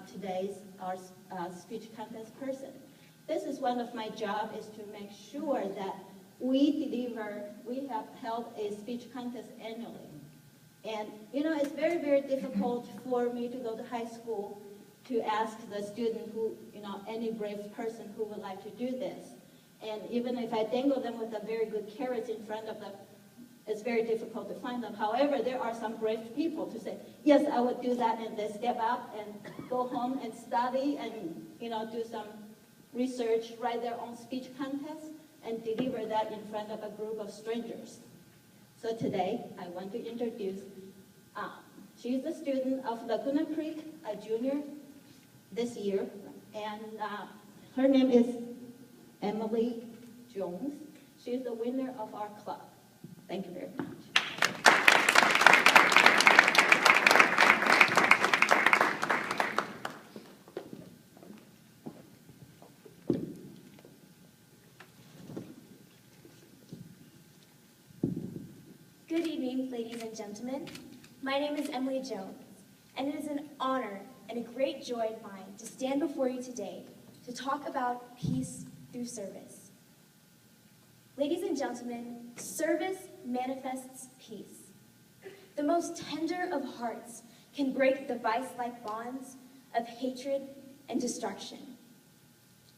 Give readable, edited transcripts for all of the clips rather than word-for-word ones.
today's our speech contest person. This is one of my job is to make sure that we have held a speech contest annually. And it's very, very difficult for me to go to high school to ask the student who, any brave person who would like to do this. And even if I dangle them with a very good carrot in front of them, it's very difficult to find them. However, there are some brave people to say, yes, I would do that, and they step up and go home and study and, do some research, write their own speech contest, and deliver that in front of a group of strangers. So today, I want to introduce, she's a student of Laguna Creek, a junior this year, and her name is Emily Jones. She's the winner of our club. Thank you very much. Good evening, ladies and gentlemen. My name is Emily Jones, and it is an honor and a great joy of mine to stand before you today to talk about peace through service. Ladies and gentlemen, service manifests peace. The most tender of hearts can break the vice-like bonds of hatred and destruction.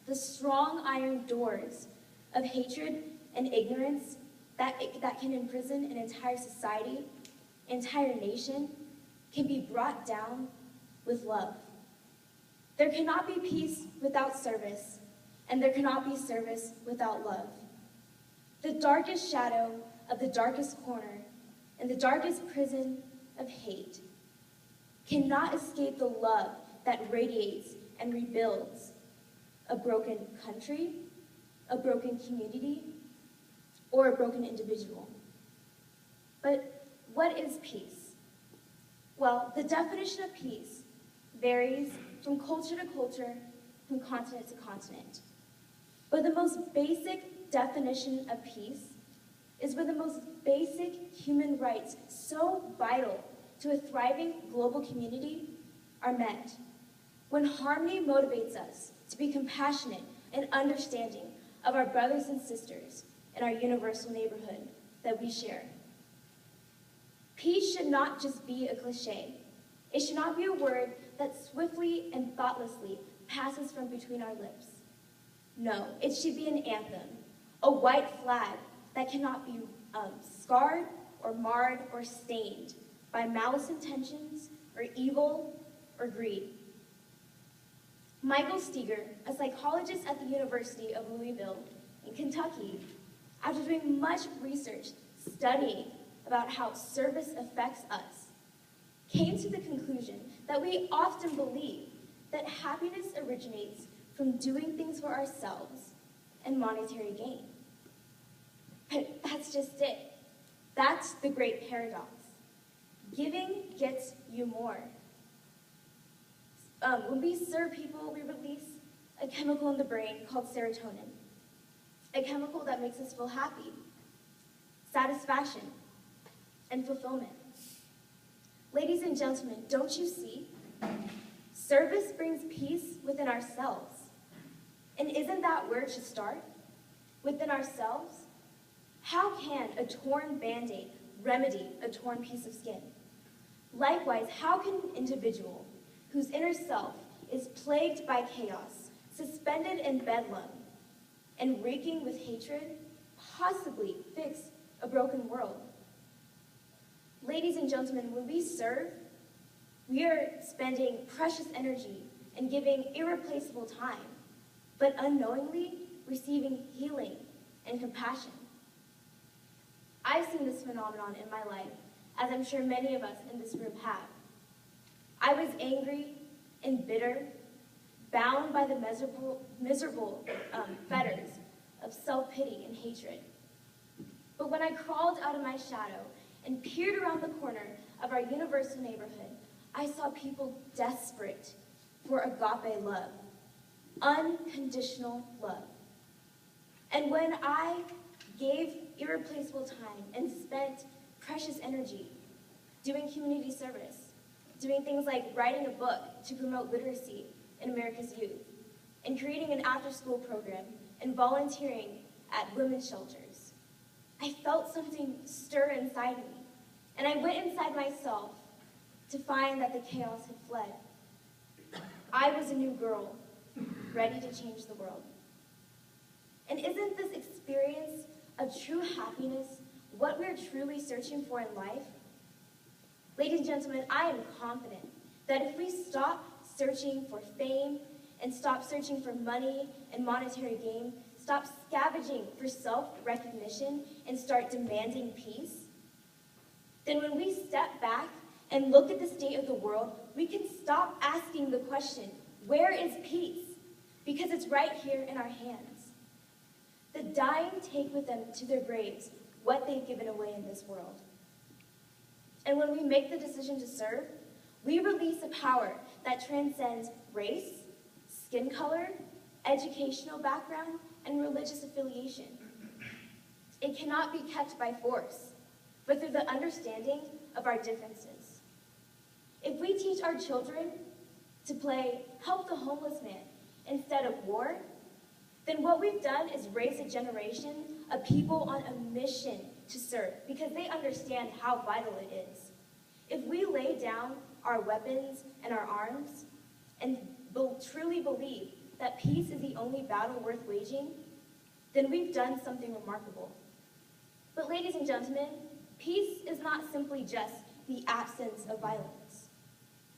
The strong iron doors of hatred and ignorance that can imprison an entire society, entire nation, can be brought down with love. There cannot be peace without service, and there cannot be service without love. The darkest shadow of the darkest corner and the darkest prison of hate cannot escape the love that radiates and rebuilds a broken country, a broken community, or a broken individual. But what is peace? Well, the definition of peace varies from culture to culture, from continent to continent. But the most basic definition of peace is where the most basic human rights, so vital to a thriving global community, are met. When harmony motivates us to be compassionate and understanding of our brothers and sisters in our universal neighborhood that we share. Peace should not just be a cliche. It should not be a word that swiftly and thoughtlessly passes from between our lips. No, it should be an anthem, a white flag that cannot be scarred or marred or stained by malice intentions or evil or greed. Michael Steger, a psychologist at the University of Louisville in Kentucky, after doing much research studying about how service affects us, came to the conclusion that we often believe that happiness originates from doing things for ourselves and monetary gain. But that's just it. That's the great paradox. Giving gets you more. When we serve people, we release a chemical in the brain called serotonin, a chemical that makes us feel happy, satisfaction, and fulfillment. Ladies and gentlemen, don't you see? Service brings peace within ourselves. And isn't that where it should start? Within ourselves? How can a torn Band-Aid remedy a torn piece of skin? Likewise, how can an individual whose inner self is plagued by chaos, suspended in bedlam, and reeking with hatred, possibly fix a broken world? Ladies and gentlemen, when we serve, we are spending precious energy and giving irreplaceable time, but unknowingly receiving healing and compassion. I've seen this phenomenon in my life, as I'm sure many of us in this room have. I was angry and bitter, bound by the miserable fetters of self-pity and hatred. But when I crawled out of my shadow and peered around the corner of our universal neighborhood, I saw people desperate for agape love, unconditional love. And when I gave irreplaceable time and spent precious energy doing community service, doing things like writing a book to promote literacy in America's youth, and creating an after-school program, and volunteering at women's shelters. I felt something stir inside me, and I went inside myself to find that the chaos had fled. I was a new girl, ready to change the world. And isn't this experience of true happiness what we're truly searching for in life? Ladies and gentlemen, I am confident that if we stop searching for fame and stop searching for money and monetary gain, stop scavenging for self-recognition and start demanding peace, then when we step back and look at the state of the world, we can stop asking the question, where is peace? Because it's right here in our hands. The dying take with them to their graves what they've given away in this world. And when we make the decision to serve, we release a power that transcends race, skin color, educational background, and religious affiliation. It cannot be kept by force, but through the understanding of our differences. If we teach our children to play help the homeless man instead of war, then what we've done is raise a generation of people on a mission to serve because they understand how vital it is. If we lay down our weapons and our arms and truly believe that peace is the only battle worth waging, then we've done something remarkable. But ladies and gentlemen, peace is not simply just the absence of violence.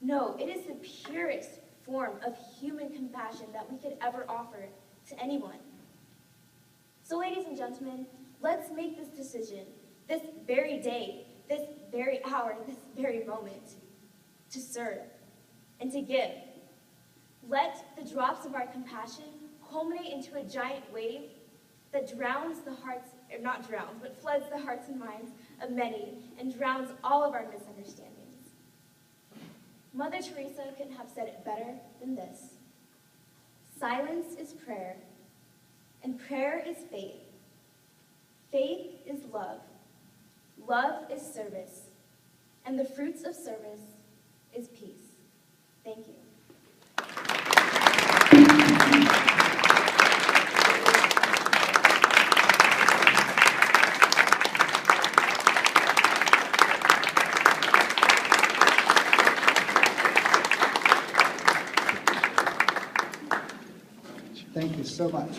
No, it is the purest form of human compassion that we could ever offer to anyone. So ladies and gentlemen, let's make this decision, this very day, this very hour, this very moment, to serve and to give. Let the drops of our compassion culminate into a giant wave that drowns the hearts, or not drowns, but floods the hearts and minds of many and drowns all of our misunderstandings. Mother Teresa couldn't have said it better than this. Silence is prayer, and prayer is faith. Faith is love. Love is service, and the fruits of service is peace. Thank you. Thank you so much.